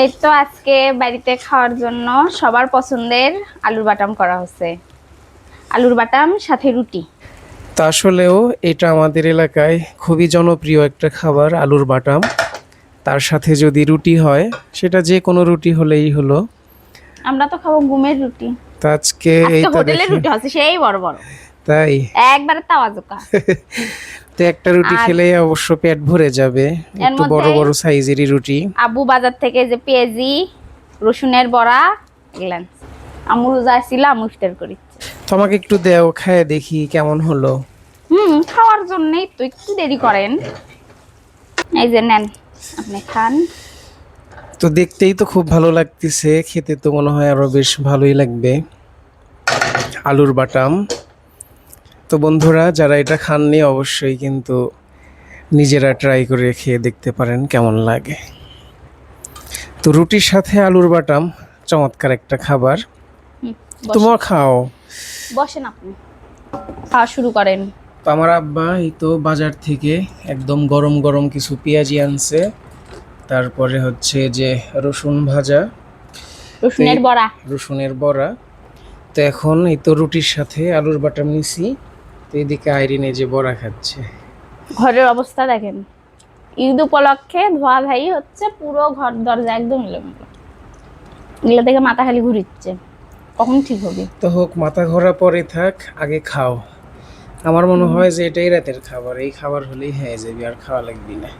এই তো আজকে বাড়িতে খাওয়ার জন্য সবার পছন্দের আলুর বাটাম করা হচ্ছে। আলুর বাটাম সাথে রুটি। তা আসলেও এটা আমাদের এলাকায় খুবই জনপ্রিয় একটা খাবার, আলুর বাটাম। তার সাথে যদি রুটি হয়, সেটা যে কোনো রুটি হলেই হলো। আমরা তো খাবো ঘুমের রুটি। তো আজকে এই আজকে তো হোটেলের দেখি। রুটি হচ্ছে সেই বড় বড়, তাই একবারে তাওয়াজুকা। তো একটা রুটি আর খেলেই অবশ্য পেট ভরে যাবে। এর একটু বড় মধ্যে বড় সাইজেরই রুটি। আব্বু বাজার থেকে যে পেঁয়াজি, রসুনের বড়া এগুলান, আমু রোজা ছিল, আমু ইফতার করি। তো আমাকে একটু দেও, খায় দেখি কেমন হলো। খাওয়ার জন্যই তো একটু দেরি করেন। এই যে নেন, আপনি খান। তো দেখতেই তো খুব ভালো লাগতেছে, খেতে তো মনে হয় আরো বেশ ভালোই লাগবে। আলুর বাটাম। তো বন্ধুরা, যারা এটা খাননি অবশ্যই কিন্তু নিজেরা ট্রাই করে খেয়ে দেখতে পারেন কেমন লাগে। তো রুটির সাথে আলুর বাটাম চমৎকার একটা খাবার। তোমার খাও। বসেন, আপনি খাওয়া শুরু করেন। তো আমার আব্বা এই তো বাজার থেকে একদম গরম গরম কিছু পেঁয়াজি আনছে, তারপরে হচ্ছে যে রসুন ভাজা, রসুনের বড়া। রসুনের বড়া। তো এখন এই তো রুটির সাথে আলুর বাটাম নিছি। তো এদিকে আইরিন এই যে বড়া খাচ্ছে। ঘরের অবস্থা দেখেন, ঈদ উপলক্ষে ধোয়া ধাই হচ্ছে, পুরো ঘর দরজা একদম এলোমেলো। এগুলো দেখে মাথা খালি ঘুরিচ্ছে, কখন ঠিক হবে। তো হোক, মাথা ঘোরা পরে থাক, আগে খাও। আমার মনে হয় যে এটাই রাতের খাবার, এই খাবার হলেই হয়ে যাবে, আর খাওয়া লাগবে না।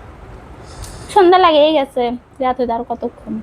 সন্ধ্যা লাগেই গেছে, রাত হইতে আর কতক্ষণ।